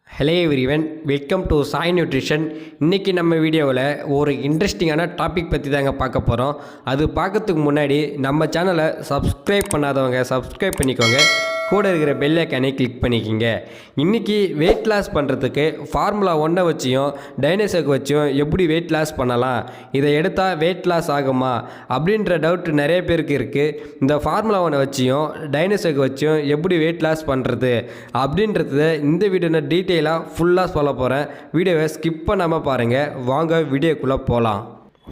Hello everyone, welcome to Sai nutrition. இன்றைக்கி நம்ம வீடியோவில் ஒரு இன்ட்ரெஸ்டிங்கான டாபிக் பற்றி தாங்க பார்க்க போகிறோம். அது பார்க்கறதுக்கு முன்னாடி நம்ம சேனலை சப்ஸ்கிரைப் பண்ணாதவங்க சப்ஸ்கிரைப் பண்ணிக்கோங்க, கூட இருக்கிற பெல் ஐக்கானை கிளிக் பண்ணிக்கிங்க. இன்றைக்கி வெயிட் லாஸ் பண்ணுறதுக்கு ஃபார்முலா 1 வச்சியும் டைனோசர் வச்சியும் எப்படி வெயிட் லாஸ் பண்ணலாம், இதை எடுத்தால் வெயிட் லாஸ் ஆகுமா அப்படின்ற டவுட் நிறைய பேருக்கு இருக்குது. இந்த ஃபார்முலா 1 வச்சியும் டைனோசர் வச்சியும் எப்படி வெயிட் லாஸ் பண்ணுறது அப்படின்றத இந்த வீடியோ டீட்டெயிலாக ஃபுல்லாக சொல்ல போகிறேன். வீடியோவை ஸ்கிப் பண்ணாமல் பாருங்கள். வாங்க வீடியோக்குள்ளே போகலாம்.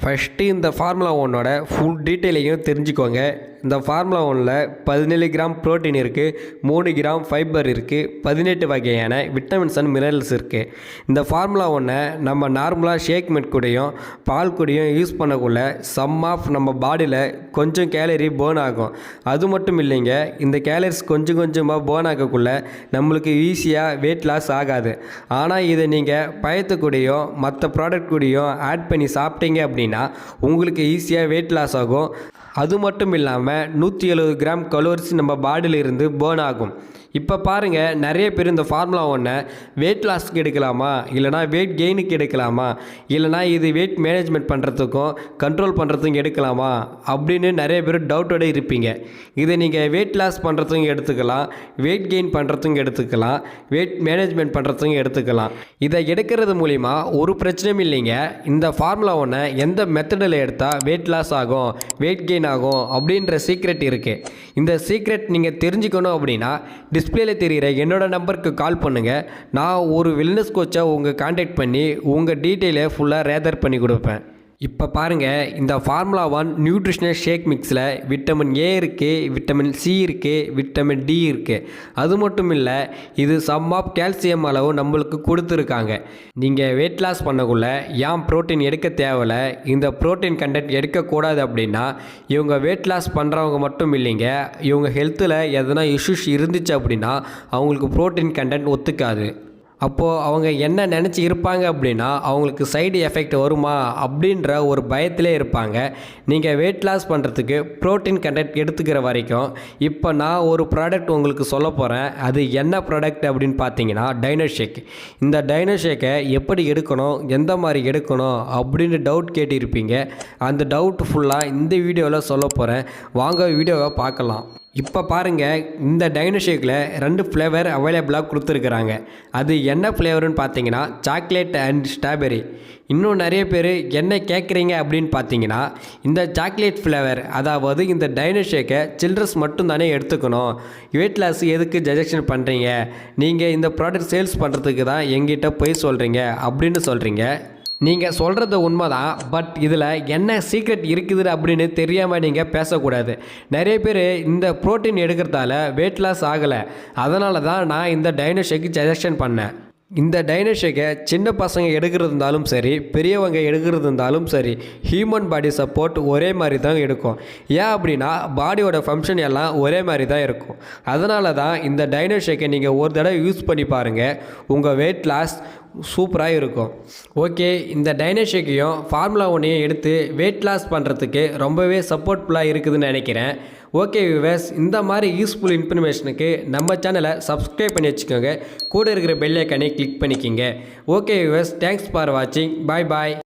ஃபஸ்ட்டு இந்த ஃபார்முலா 1ஓட ஃபுல் டீட்டெயிலையும் தெரிஞ்சுக்கோங்க. இந்த ஃபார்முலா 1ல் 17 கிராம் ப்ரோட்டீன் இருக்குது, 3 கிராம் ஃபைபர் இருக்குது, 18 வகையான விட்டமின்ஸ் அண்ட் மினரல்ஸ் இருக்குது. இந்த ஃபார்முலா 1 நம்ம நார்மலாக ஷேக் மில்க் கூடயும் பால் கூடயும் யூஸ் பண்ணக்குள்ள சம் ஆஃப் நம்ம பாடியில் கொஞ்சம் கேலரி பேர்ன் ஆகும். அது மட்டும் இல்லைங்க, இந்த கேலரிஸ் கொஞ்சம் கொஞ்சமாக பேர்ன் ஆகக்குள்ள நம்மளுக்கு ஈஸியாக வெயிட் லாஸ் ஆகாது. ஆனால் இதை நீங்கள் பயத்து கூடயும் மற்ற ப்ராடக்ட் கூடயும் ஆட் பண்ணி சாப்பிட்டீங்க அப்படின்னா உங்களுக்கு ஈஸியாக வெயிட் லாஸ் ஆகும். அது மட்டும் இல்லாமல் 170 கிராம் கலோரிஸ் நம்ம பாடியில் இருந்து பேர்ன் ஆகும். இப்போ பாருங்கள், நிறைய பேர் இந்த ஃபார்முலா 1 வெயிட் லாஸ்க்கு எடுக்கலாமா, இல்லைனா வெயிட் கெயினுக்கு எடுக்கலாமா, இல்லைனா இது வெயிட் மேனேஜ்மெண்ட் பண்ணுறதுக்கும் கண்ட்ரோல் பண்ணுறதுக்கும் எடுக்கலாமா அப்படின்னு நிறைய பேர் டவுட்டோடு இருப்பீங்க. இதை நீங்கள் வெயிட் லாஸ் பண்ணுறதுக்கும் எடுத்துக்கலாம், வெயிட் கெயின் பண்ணுறதுக்கும் எடுத்துக்கலாம், வெயிட் மேனேஜ்மெண்ட் பண்ணுறதுக்கும் எடுத்துக்கலாம். இதை எடுக்கிறது மூலிமா ஒரு பிரச்சனையும் இல்லைங்க. இந்த ஃபார்முலா 1 எந்த மெத்தடில் எடுத்தால் வெயிட் லாஸ் ஆகும், வெயிட் கெயின் ஆகும் அப்படின்ற சீக்ரெட் இருக்குது. இந்த சீக்ரெட் நீங்கள் தெரிஞ்சுக்கணும் அப்படின்னா டிஸ்பிளேல தெரிகிற என்னோட நம்பருக்கு கால் பண்ணுங்கள். நான் ஒரு வெல்னஸ் கோச்சை உங்கள் கான்டாக்ட் பண்ணி உங்கள் டீட்டெயிலை ஃபுல்லாக ரேதர் பண்ணி கொடுப்பேன். இப்போ பாருங்கள், இந்த ஃபார்முலா 1 நியூட்ரிஷனல் ஷேக் மிக்ஸில் விட்டமின் ஏ இருக்குது, விட்டமின் சி இருக்குது, விட்டமின் டி இருக்குது. அது மட்டும் இல்லை, இது சம் ஆஃப் கால்சியம் அளவு நம்மளுக்கு கொடுத்துருக்காங்க. நீங்கள் வெயிட் லாஸ் பண்ணக்குள்ள ஏன் ப்ரோட்டீன் எடுக்க தேவையில்லை, இந்த ப்ரோட்டீன் கண்டென்ட் எடுக்கக்கூடாது அப்படின்னா இவங்க வெயிட் லாஸ் பண்ணுறவங்க மட்டும் இல்லைங்க, இவங்க ஹெல்த்தில் எதனா இஷ்யூஸ் இருந்துச்சு அப்படின்னா அவங்களுக்கு ப்ரோட்டீன் கண்டென்ட் ஒத்துக்காது. அப்போது அவங்க என்ன நினச்சி இருப்பாங்க அப்படின்னா அவங்களுக்கு சைடு எஃபெக்ட் வருமா அப்படின்ற ஒரு பயத்திலே இருப்பாங்க. நீங்கள் வெயிட் லாஸ் பண்ணுறதுக்கு ப்ரோட்டீன் கண்டென்ட் எடுத்துக்கிற வரைக்கும் இப்போ நான் ஒரு ப்ராடக்ட் உங்களுக்கு சொல்ல போகிறேன். அது என்ன ப்ராடக்ட் அப்படின்னு பார்த்தீங்கன்னா டைனோஷேக். இந்த டைனோஷேக்கை எப்படி எடுக்கணும், எந்த மாதிரி எடுக்கணும் அப்படின்னு டவுட் கேட்டிருப்பீங்க. அந்த டவுட் ஃபுல்லாக இந்த வீடியோவில் சொல்ல போகிறேன். வாங்க வீடியோவை பார்க்கலாம். இப்போ பாருங்கள், இந்த டைனோஷேக்கில் 2 ஃப்ளேவர் அவைலபிளாக கொடுத்துருக்குறாங்க. அது என்ன ஃப்ளேவர்னு பார்த்தீங்கன்னா சாக்லேட் அண்ட் ஸ்ட்ராபெரி. இன்னும் நிறைய பேர் என்ன கேட்குறீங்க அப்படின்னு பார்த்தீங்கன்னா, இந்த சாக்லேட் ஃப்ளேவர், அதாவது இந்த டைனோஷேக்கை சில்ட்ரன்ஸ் மட்டும் தானே எடுத்துக்கணும், வெயிட் லாஸ் எதுக்கு சஜஷன் பண்ணுறீங்க, நீங்கள் இந்த ப்ராடக்ட் சேல்ஸ் பண்ணுறதுக்கு தான் எங்கிட்ட போய் சொல்கிறீங்க அப்படின்னு சொல்கிறீங்க. நீங்கள் சொல்கிறது உண்மை தான், பட் இதில் என்ன சீக்ரெட் இருக்குது அப்படின்னு தெரியாமல் நீங்கள் பேசக்கூடாது. நிறைய பேர் இந்த ப்ரோட்டீன் எடுக்கிறதால வெயிட் லாஸ் ஆகலை, அதனால தான் நான் இந்த டைனோஷேக்கு சஜஷன் பண்ணேன். இந்த டைனோஷேக்கை சின்ன பசங்க எடுக்கிறது இருந்தாலும் சரி, பெரியவங்க எடுக்கிறது இருந்தாலும் சரி, ஹியூமன் பாடி சப்போர்ட் ஒரே மாதிரி தான் எடுக்கும். ஏன் அப்படின்னா பாடியோட ஃபங்க்ஷன் எல்லாம் ஒரே மாதிரி தான் இருக்கும். அதனால தான் இந்த டைனோஷேக்கை நீங்கள் ஒரு தடவை யூஸ் பண்ணி பாருங்கள், உங்கள் வெயிட் லாஸ் சூப்பராக இருக்கும். ஓகே, இந்த டைனோஷேக்கையும் ஃபார்முலா 1ஐயும் எடுத்து வெயிட் லாஸ் பண்ணுறதுக்கு ரொம்பவே சப்போர்ட்ஃபுல்லாக இருக்குதுன்னு நினைக்கிறேன். ஓகே வியூவர்ஸ், இந்த மாதிரி யூஸ்ஃபுல் இன்ஃபர்மேஷனுக்கு நம்ம சேனலை சப்ஸ்கிரைப் பண்ணி வச்சுக்கோங்க, கூட இருக்கிற பெல் ஐக்கானை கிளிக் பண்ணிக்கிங்க. ஓகே வியூவர்ஸ், தேங்க்ஸ் ஃபார் வாட்சிங். பாய் பாய்.